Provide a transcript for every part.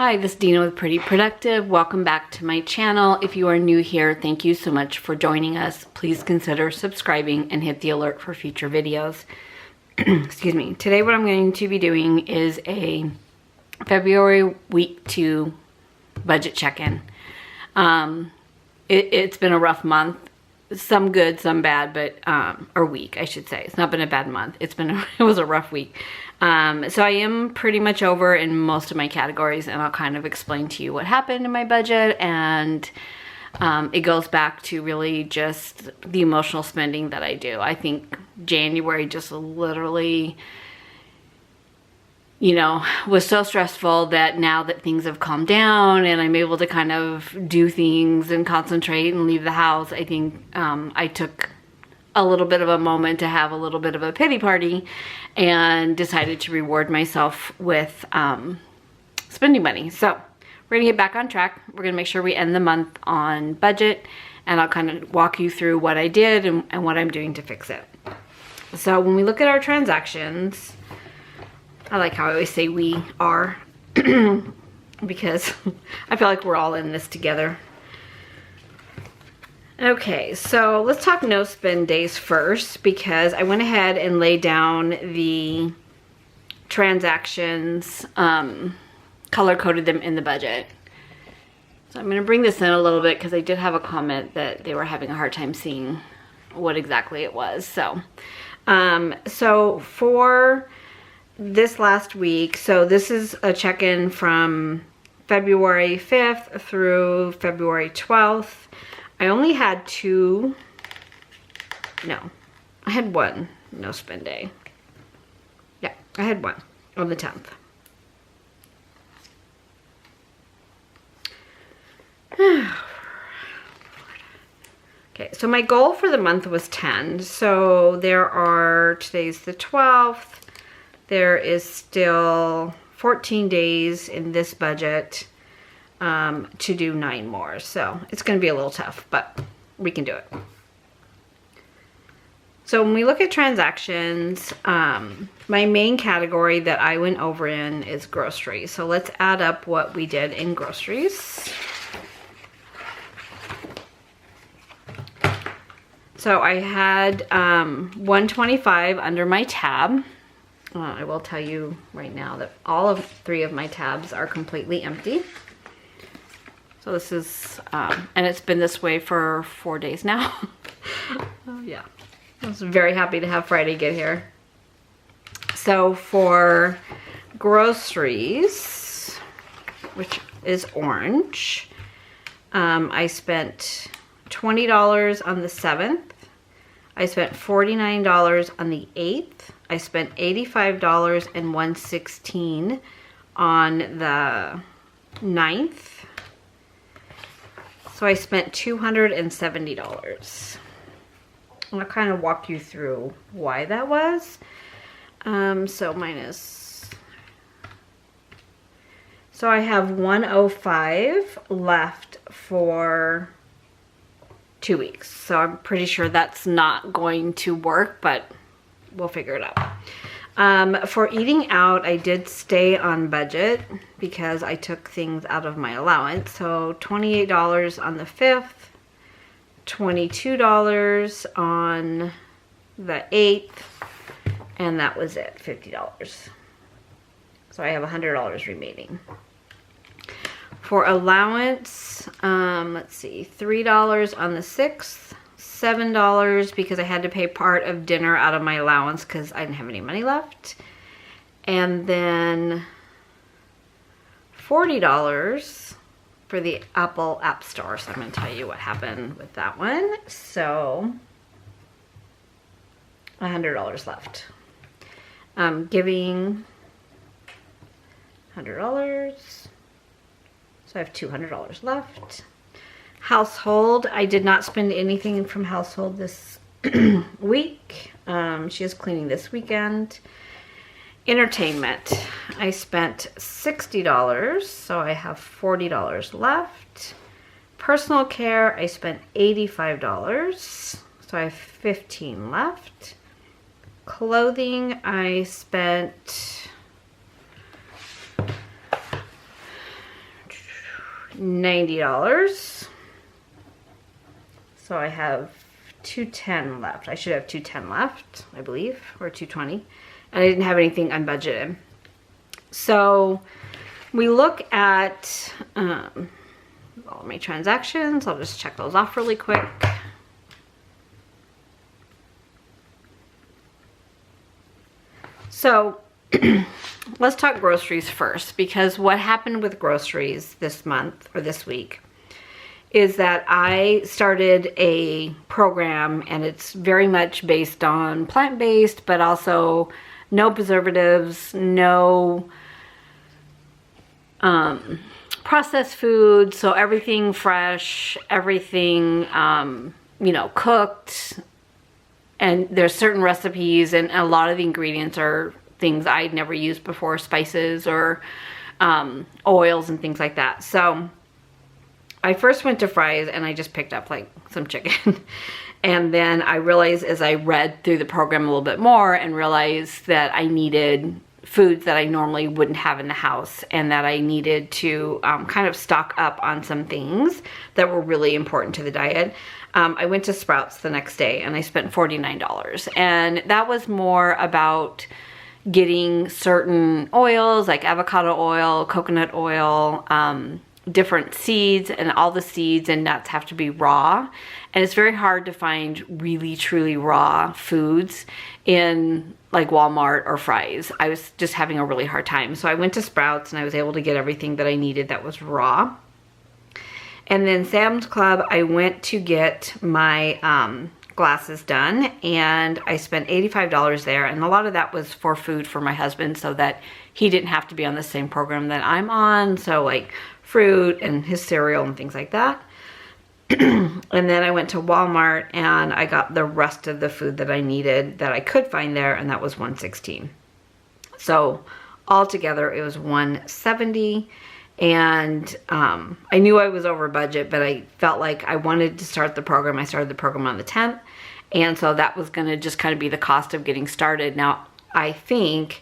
Hi, this is Dina with Pretty Productive. Welcome back to my channel. If you are new here, thank you so much for joining us. Please consider subscribing and hit the alert for future videos. Excuse me. Today what I'm going to be doing is a February week 2 budget check-in. It's been a rough month. Some good, some bad, but or week, I should say. It's not been a bad month. It was a rough week. So I am pretty much over in most of my categories, and I'll kind of explain to you what happened in my budget, and it goes back to really just the emotional spending that I do. I think January just literally, you know, was so stressful that now that things have calmed down and I'm able to kind of do things and concentrate and leave the house, I think I took a little bit of a moment to have a little bit of a pity party and decided to reward myself with spending money. So we're gonna get back on track. We're gonna make sure we end the month on budget, and I'll kind of walk you through what I did and what I'm doing to fix it. So when we look at our transactions, I like how I always say we are because I feel like we're all in this together. Okay, so let's talk no spend days first, because I went ahead and laid down the transactions, color coded them in the budget. So I'm going to bring this in a little bit because I did have a comment that they were having a hard time seeing what exactly it was. So, so for this last week, so this is a check-in from February 5th through February 12th. I only had I had one no spend day. Yeah, I had one on the 10th. Okay, so my goal for the month was 10. So today's the 12th. There is still 14 days in this budget to do 9 more. So it's going to be a little tough, but we can do it. So when we look at transactions, my main category that I went over in is groceries. So let's add up what we did in groceries. So I had $125 under my tab. I will tell you right now that all of 3 of my tabs are completely empty. So this is, and it's been this way for 4 days now. Oh, yeah, I was very happy to have Friday get here. So for groceries, which is orange, I spent $20 on the 7th. I spent $49 on the 8th. I spent $85 and $116 on the 9th. So I spent $270. I'll kind of walk you through why that was. So I have $105 left for 2 weeks. So I'm pretty sure that's not going to work, but we'll figure it out. For eating out, I did stay on budget because I took things out of my allowance. So $28 on the 5th, $22 on the 8th, and that was it, $50. So I have $100 remaining. For allowance, let's see, $3 on the 6th, $7 because I had to pay part of dinner out of my allowance because I didn't have any money left. And then $40 for the Apple App Store. So I'm going to tell you what happened with that one. So $100 left. Giving $100. So I have $200 left. Household, I did not spend anything from household this week. She is cleaning this weekend. Entertainment, I spent $60, so I have $40 left. Personal care, I spent $85, so I have $15 left. Clothing, I spent $90. So I have $210 left. I should have $210 left, I believe, or $220. And I didn't have anything unbudgeted. So we look at all my transactions. I'll just check those off really quick. So let's talk groceries first, because what happened with groceries this month or this week is that I started a program, and it's very much based on plant-based, but also no preservatives, no processed food, so everything fresh, everything, you know, cooked, and there's certain recipes, and a lot of the ingredients are things I'd never used before, spices or oils and things like that. So I first went to Fry's and I just picked up like some chicken. And then I realized as I read through the program a little bit more and realized that I needed foods that I normally wouldn't have in the house, and that I needed to kind of stock up on some things that were really important to the diet. I went to Sprouts the next day and I spent $49. And that was more about getting certain oils like avocado oil, coconut oil, different seeds, and all the seeds and nuts have to be raw. And it's very hard to find really truly raw foods in like Walmart or Fry's. I was just having a really hard time. So I went to Sprouts and I was able to get everything that I needed that was raw. And then Sam's Club, I went to get my glasses done, and I spent $85 there, and a lot of that was for food for my husband so that he didn't have to be on the same program that I'm on, so like fruit and his cereal and things like that. And then I went to Walmart and I got the rest of the food that I needed that I could find there, and that was $116. So altogether it was $170. And I knew I was over budget, but I felt like I wanted to start the program. I started the program on the 10th, and so that was going to just kind of be the cost of getting started. Now, I think,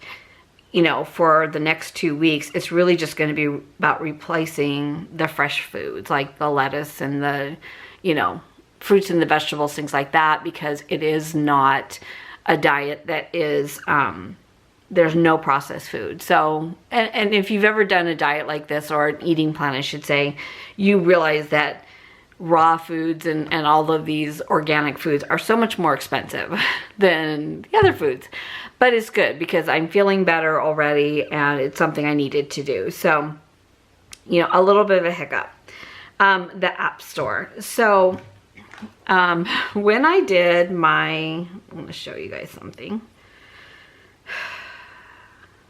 you know, for the next 2 weeks, it's really just going to be about replacing the fresh foods, like the lettuce and the, you know, fruits and the vegetables, things like that, because it is not a diet that is, there's no processed food. So, and if you've ever done a diet like this, or an eating plan, I should say, you realize that raw foods and all of these organic foods are so much more expensive than the other foods. But it's good because I'm feeling better already, and it's something I needed to do. So, you know, a little bit of a hiccup. The App Store. So, when I did my, I'm going to show you guys something.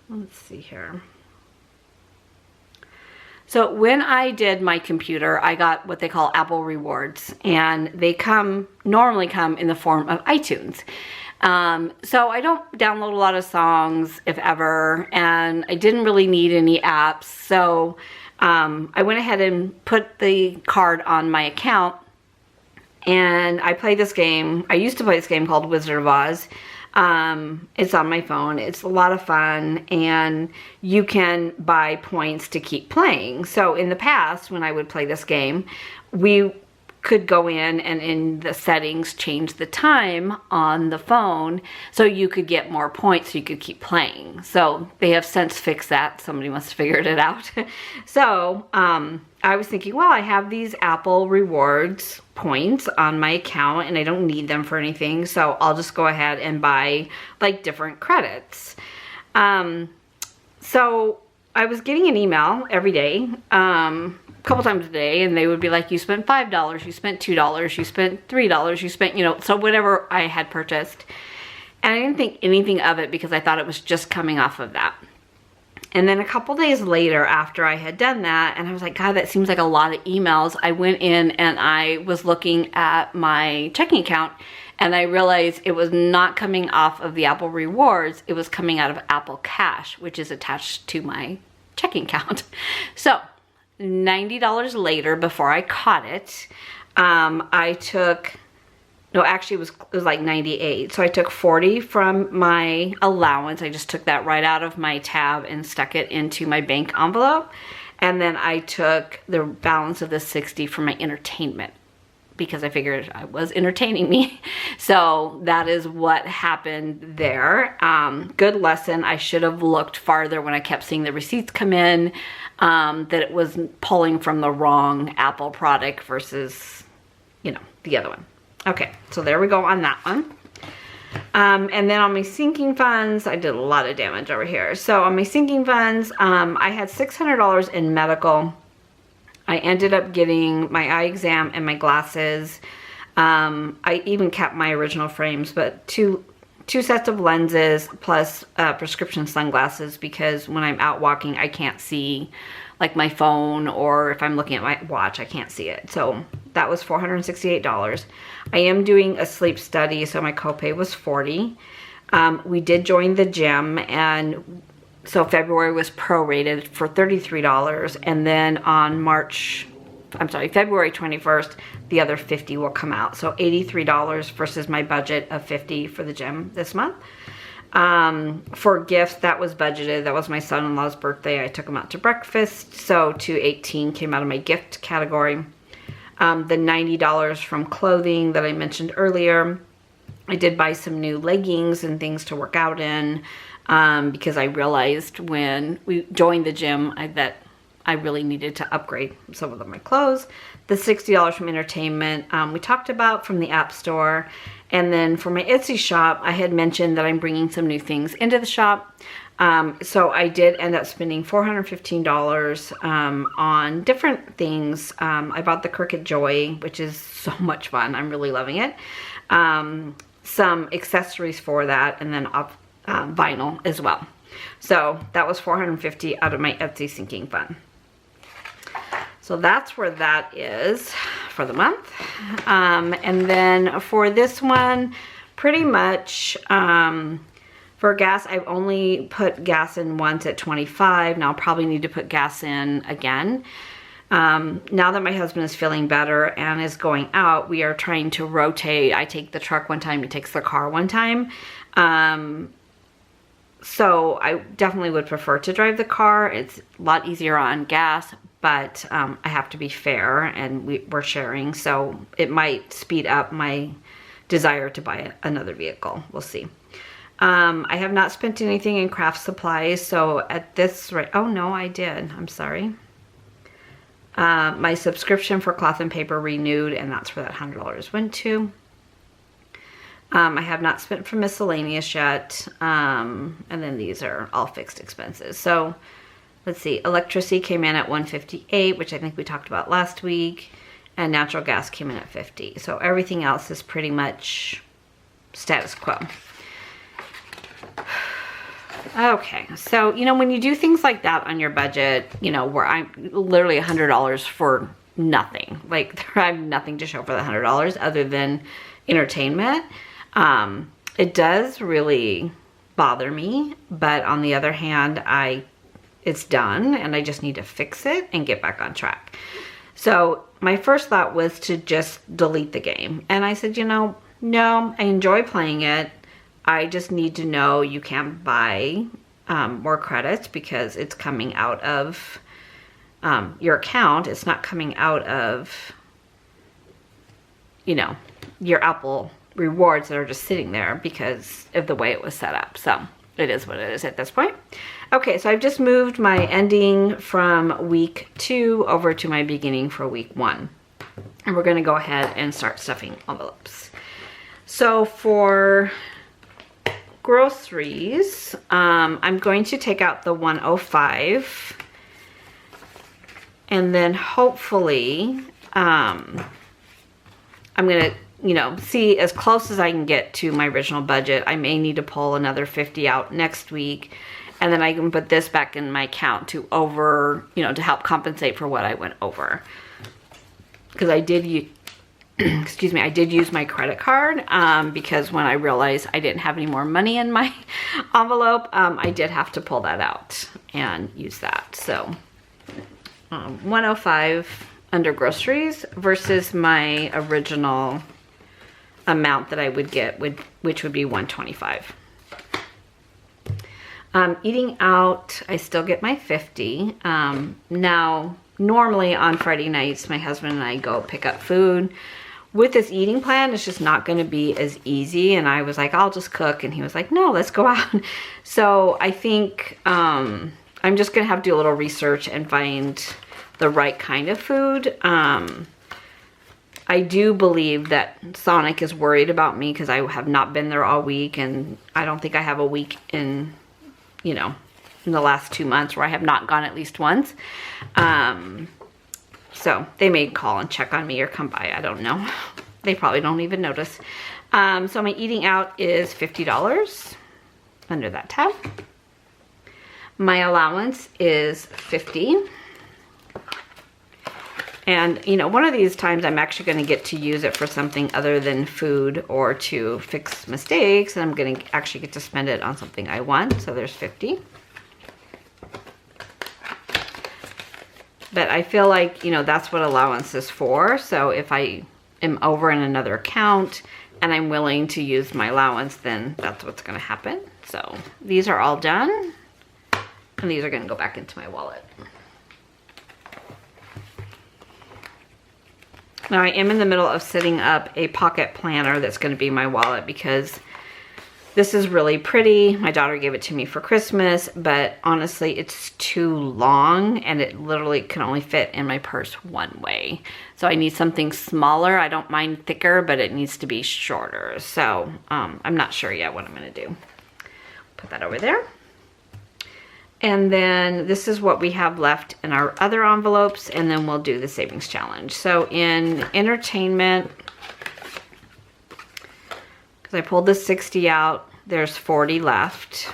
Let's see here. So when I did my computer, I got what they call Apple Rewards, and they normally come in the form of iTunes. So I don't download a lot of songs, if ever, and I didn't really need any apps. So I went ahead and put the card on my account, and I played this game. I used to play this game called Wizard of Oz. It's on my phone. It's a lot of fun, and you can buy points to keep playing. So in the past, when I would play this game, we could go in and in the settings change the time on the phone so you could get more points so you could keep playing. So they have since fixed that. Somebody must have figured it out. So I was thinking, well, I have these Apple Rewards points on my account and I don't need them for anything, so I'll just go ahead and buy like different credits. So I was getting an email every day, a couple times a day, and they would be like, you spent $5, you spent $2, you spent $3, you spent, you know, so whatever I had purchased. And I didn't think anything of it because I thought it was just coming off of that. And then a couple days later, after I had done that, and I was like, God, that seems like a lot of emails, I went in and I was looking at my checking account, and I realized it was not coming off of the Apple Rewards, it was coming out of Apple Cash, which is attached to my checking account. So $90 later, before I caught it, I took, no, actually it was like 98. So I took 40 from my allowance. I just took that right out of my tab and stuck it into my bank envelope. And then I took the balance of the 60 for my entertainment, because I figured I was entertaining me. So that is what happened there. Good lesson. I should have looked farther when I kept seeing the receipts come in, that it was pulling from the wrong Apple product versus, you know, the other one. Okay, so there we go on that one. And then on my sinking funds, I did a lot of damage over here. So on my sinking funds, I had $600 in medical. I ended up getting my eye exam and my glasses. I even kept my original frames, but two sets of lenses plus prescription sunglasses, because when I'm out walking, I can't see like my phone, or if I'm looking at my watch, I can't see it. So that was $468. I am doing a sleep study, so my copay was $40. We did join the gym, and so February was prorated for $33, and then on February 21st, the other $50 will come out. So $83 versus my budget of $50 for the gym this month. For gifts, that was budgeted. That was my son-in-law's birthday. I took him out to breakfast, so $218 came out of my gift category. The $90 from clothing that I mentioned earlier. I did buy some new leggings and things to work out in, because I realized when we joined the gym that I really needed to upgrade some of my clothes. The $60 from entertainment, we talked about from the App Store. And then for my Etsy shop, I had mentioned that I'm bringing some new things into the shop. So I did end up spending $415 on different things. I bought the Cricut Joy, which is so much fun. I'm really loving it. Some accessories for that, and then vinyl as well. So that was $450 out of my Etsy sinking fund. So that's where that is for the month. And then for this one, pretty much for gas, I've only put gas in once at 25. Now I'll probably need to put gas in again. Now that my husband is feeling better and is going out, we are trying to rotate. I take the truck one time, he takes the car one time. So I definitely would prefer to drive the car. It's a lot easier on gas, but I have to be fair, and we're sharing, so it might speed up my desire to buy another vehicle. We'll see. I have not spent anything in craft supplies, so at this rate, oh no, I did. I'm sorry. My subscription for cloth and paper renewed, and that's where that $100 went to. I have not spent for miscellaneous yet, and then these are all fixed expenses. So let's see, electricity came in at $158, which I think we talked about last week, and natural gas came in at $50. So everything else is pretty much status quo. Okay, so, you know, when you do things like that on your budget, you know, where I'm literally $100 for nothing, like I have nothing to show for the $100 other than entertainment, it does really bother me. But on the other hand, it's done, and I just need to fix it and get back on track. So my first thought was to just delete the game. And I said, you know, no, I enjoy playing it. I just need to know you can't buy more credits because it's coming out of your account. It's not coming out of, you know, your Apple rewards that are just sitting there because of the way it was set up. So it is what it is at this point. Okay, so I've just moved my ending from week 2 over to my beginning for week 1. And we're going to go ahead and start stuffing envelopes. So for groceries, I'm going to take out the 105, and then hopefully I'm going to, you know, see as close as I can get to my original budget. I may need to pull another 50 out next week, and then I can put this back in my account to to help compensate for what I went over. Because I did use, excuse me, I did use my credit card because when I realized I didn't have any more money in my envelope, I did have to pull that out and use that. So 105 under groceries versus my original amount that I would get, which would be 125. Eating out, I still get my 50. Now, normally on Friday nights, my husband and I go pick up food. With this eating plan, it's just not going to be as easy. And I was like, I'll just cook. And he was like, no, let's go out. So I think I'm just going to have to do a little research and find the right kind of food. I do believe that Sonic is worried about me because I have not been there all week. And I don't think I have a week in, you know, in the last 2 months where I have not gone at least once. So they may call and check on me or come by. I don't know. They probably don't even notice. So my eating out is $50 under that tab. My allowance is $50. And, you know, one of these times I'm actually going to get to use it for something other than food or to fix mistakes. And I'm going to actually get to spend it on something I want. So there's 50. But I feel like, you know, that's what allowance is for. So if I am over in another account and I'm willing to use my allowance, then that's what's going to happen. So these are all done. And these are going to go back into my wallet. Now I am in the middle of setting up a pocket planner that's going to be my wallet because this is really pretty. My daughter gave it to me for Christmas, but honestly, it's too long and it literally can only fit in my purse one way. So I need something smaller. I don't mind thicker, but it needs to be shorter. So I'm not sure yet what I'm going to do. Put that over there. And then this is what we have left in our other envelopes, and then we'll do the savings challenge. So in entertainment, I pulled the 60 out, there's 40 left.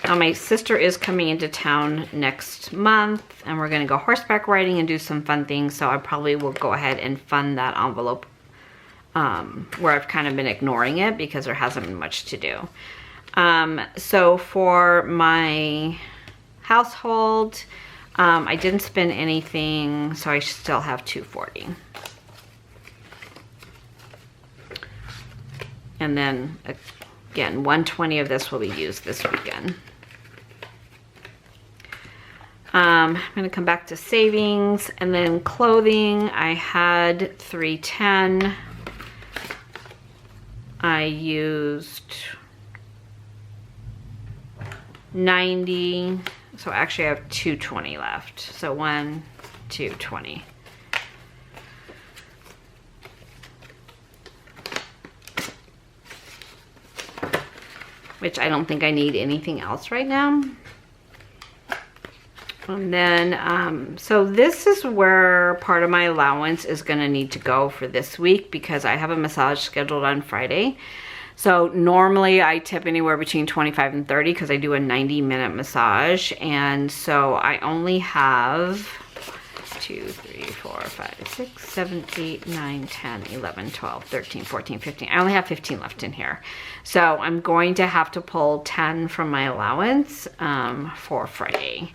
Now my sister is coming into town next month and we're gonna go horseback riding and do some fun things. So I probably will go ahead and fund that envelope where I've kind of been ignoring it because there hasn't been much to do. So for my household, I didn't spend anything, so I still have $240. And then again, $120 of this will be used this weekend. I'm gonna come back to savings and then clothing. I had $310. I used $90. So actually I have $220 left. So $220. Which I don't think I need anything else right now. And then, so this is where part of my allowance is gonna need to go for this week because I have a massage scheduled on Friday. So normally I tip anywhere between 25 and 30 because I do a 90-minute massage. And so I only have 2, 3, 4, 5, 6, 7, 8, 9, 10, 11, 12, 13, 14, 15. I only have 15 left in here. So I'm going to have to pull 10 from my allowance for Friday.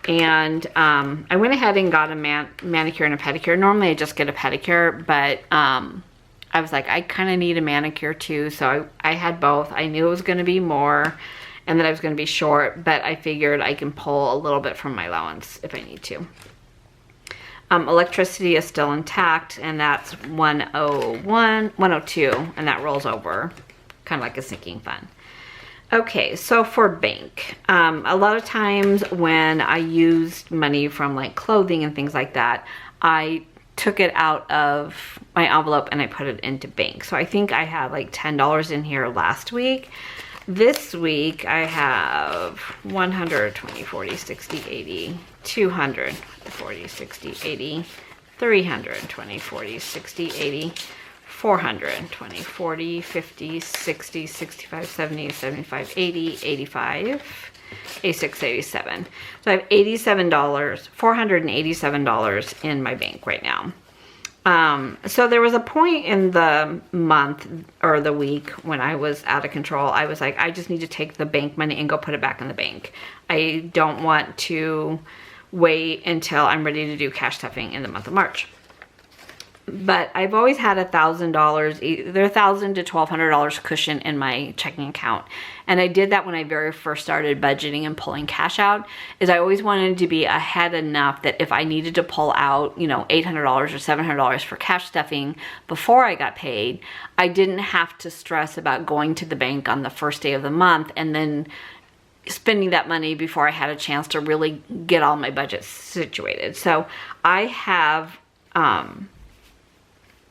And I went ahead and got a manicure and a pedicure. Normally I just get a pedicure, but I was like, I kind of need a manicure too. So I had both. I knew it was going to be more and that I was going to be short, but I figured I can pull a little bit from my allowance if I need to. Electricity is still intact, and that's 102, and that rolls over, kind of like a sinking fund. Okay, so for bank, a lot of times when I used money from like clothing and things like that, I took it out of my envelope and I put it into bank. So I think I had like $10 in here last week. This week I have 100, 20, 40, 60, 80, 200, 40, 60, 80, 300, 20, 40, 60, 80, 400, 20, 40, 50, 60, 65, 70, 75, 80, 85, 86, 87. So I have $87, $487 in my bank right now. So there was a point in the month or the week when I was out of control. I was like, I just need to take the bank money and go put it back in the bank. I don't want to wait until I'm ready to do cash stuffing in the month of March. But I've always had $1,000, either $1,000 to $1,200 cushion in my checking account. And I did that when I very first started budgeting and pulling cash out, is I always wanted to be ahead enough that if I needed to pull out, you know, $800 or $700 for cash stuffing before I got paid, I didn't have to stress about going to the bank on the first day of the month and then spending that money before I had a chance to really get all my budgets situated. So I have,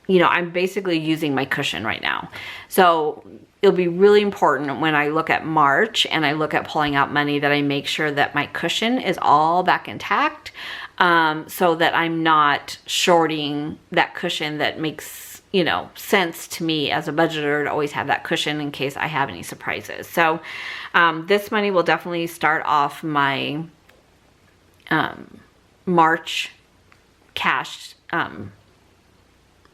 you know, I'm basically using my cushion right now. So it'll be really important when I look at March and I look at pulling out money that I make sure that my cushion is all back intact, so that I'm not shorting that cushion. That makes, you know, sense to me as a budgeter to always have that cushion in case I have any surprises. So this money will definitely start off my March cash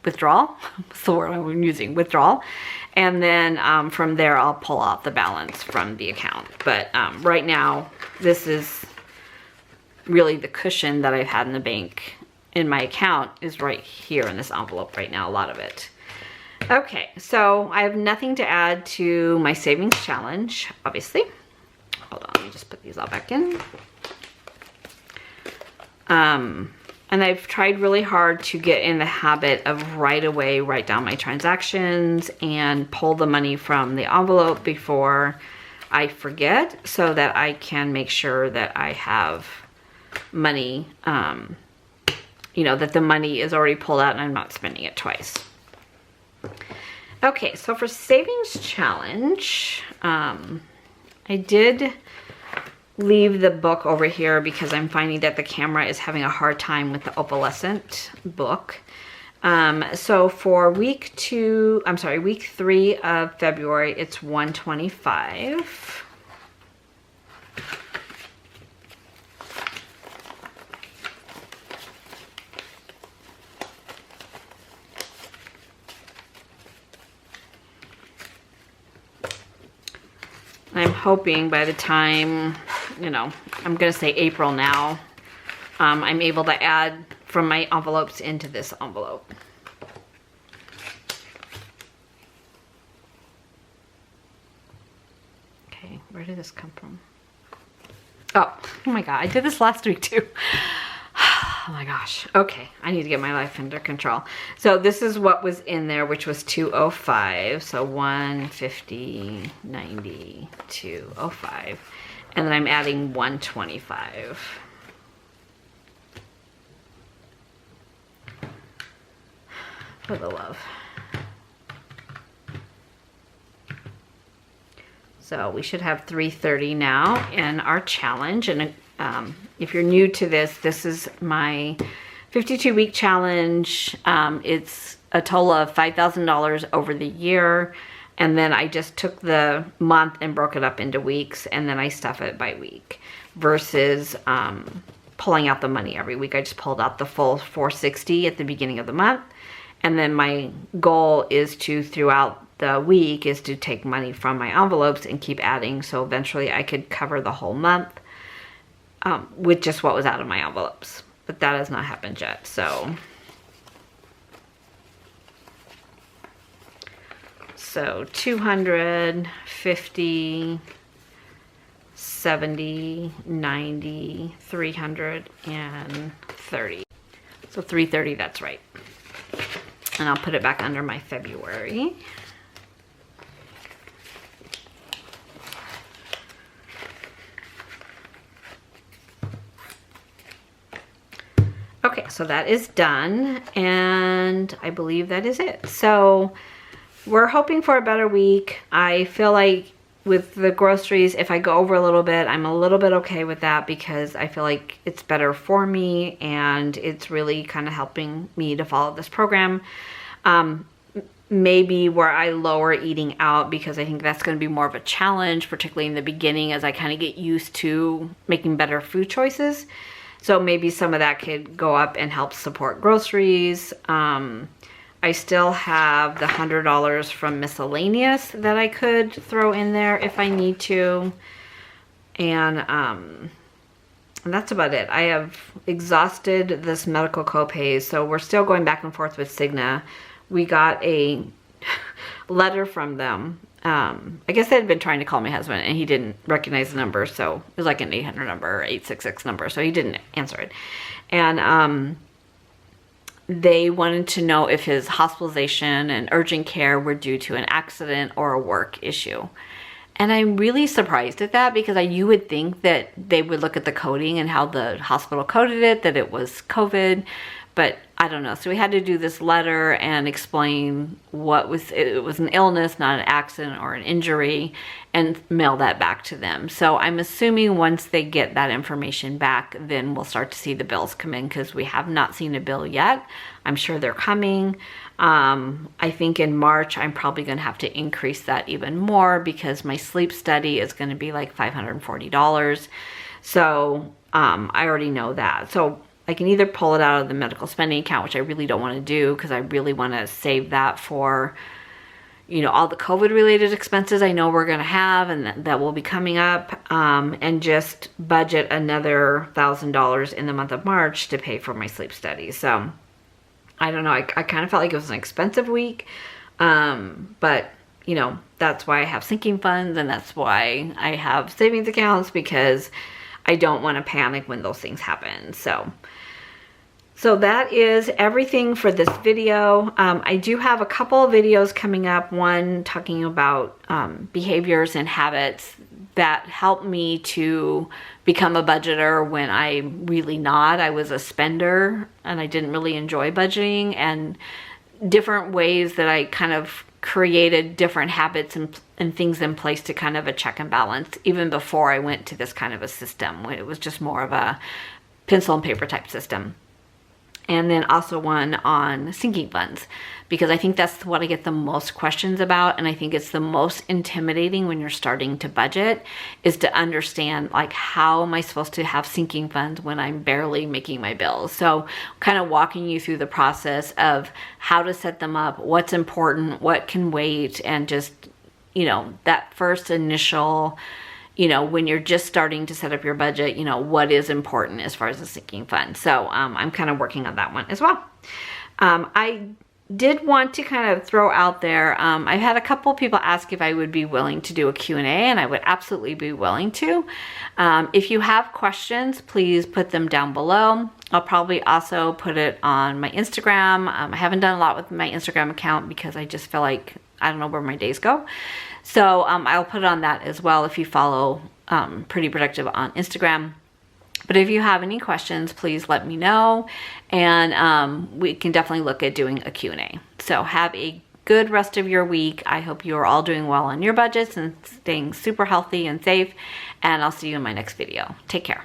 withdrawal. That's the word I'm using, withdrawal. And then from there, I'll pull out the balance from the account. But right now, this is really the cushion that I've had in the bank in my account is right here in this envelope right now, a lot of it. Okay, so I have nothing to add to my savings challenge, obviously. Hold on, let me just put these all back in. And I've tried really hard to get in the habit of right away write down my transactions and pull the money from the envelope before I forget, so that I can make sure that I have money, you know, that the money is already pulled out and I'm not spending it twice. Okay, so for savings challenge, I did leave the book over here because I'm finding that the camera is having a hard time with the opalescent book. So for week 3 of February, it's $125. I'm hoping by the time, you know, I'm going to say April now, I'm able to add from my envelopes into this envelope. Okay, where did this come from? Oh my God, I did this last week too. Oh my gosh. Okay, I need to get my life under control. So this is what was in there, which was 205. So 150, 90, 205. And then I'm adding 125. For the love. So we should have 330 now in our challenge. And if you're new to this, this is my 52-week challenge. It's a total of $5,000 over the year. And then I just took the month and broke it up into weeks, and then I stuff it by week versus pulling out the money every week. I just pulled out the full 460 at the beginning of the month. And then my goal is to, throughout the week, is to take money from my envelopes and keep adding. So eventually I could cover the whole month with just what was out of my envelopes. But that has not happened yet, so. So 200, 50, 70, 90, 330. So 330, that's right. And I'll put it back under my February. Okay, so that is done, and I believe that is it. So we're hoping for a better week. I feel like with the groceries, if I go over a little bit, I'm a little bit okay with that because I feel like it's better for me and it's really kind of helping me to follow this program. Maybe where I lower eating out, because I think that's going to be more of a challenge, particularly in the beginning as I kind of get used to making better food choices. So maybe some of that could go up and help support groceries. I still have the $100 from miscellaneous that I could throw in there if I need to. And And that's about it. I have exhausted this medical copays, so we're still going back and forth with Cigna. We got a letter from them. I guess they had been trying to call my husband and he didn't recognize the number, so it was like an 800 number or 866 number, so he didn't answer it. And they wanted to know if his hospitalization and urgent care were due to an accident or a work issue. And I'm really surprised at that, because you would think that they would look at the coding and how the hospital coded it, that it was COVID, but I don't know. So we had to do this letter and explain it was an illness, not an accident or an injury, and mail that back to them. So I'm assuming once they get that information back, then we'll start to see the bills come in, because we have not seen a bill yet. I'm sure they're coming. I think in March, I'm probably going to have to increase that even more, because my sleep study is going to be like $540. So I already know that. So I can either pull it out of the medical spending account, which I really don't want to do, because I really want to save that for, you know, all the COVID related expenses I know we're going to have and that will be coming up, and just budget another $1,000 in the month of March to pay for my sleep study. So I don't know. I kind of felt like it was an expensive week, but you know, that's why I have sinking funds, and that's why I have savings accounts, because I don't want to panic when those things happen. So that is everything for this video. I do have a couple of videos coming up, one talking about behaviors and habits that helped me to become a budgeter when I'm really not. I was a spender and I didn't really enjoy budgeting, and different ways that I kind of created different habits and things in place to kind of a check and balance, even before I went to this kind of a system. It was just more of a pencil and paper type system. And then also one on sinking funds, because I think that's what I get the most questions about. And I think it's the most intimidating when you're starting to budget, is to understand, like, how am I supposed to have sinking funds when I'm barely making my bills? So kind of walking you through the process of how to set them up, what's important, what can wait, and just, you know, that first initial, you know, when you're just starting to set up your budget, you know, what is important as far as the sinking fund. So I'm kind of working on that one as well. I did want to kind of throw out there, I've had a couple people ask if I would be willing to do a Q&A, and I would absolutely be willing to. If you have questions, please put them down below. I'll probably also put it on my Instagram. I haven't done a lot with my Instagram account because I just feel like I don't know where my days go. So I'll put it on that as well if you follow Pretty Productive on Instagram. But if you have any questions, please let me know, and we can definitely look at doing a Q&A. So have a good rest of your week. I hope you are all doing well on your budgets and staying super healthy and safe, and I'll see you in my next video. Take care.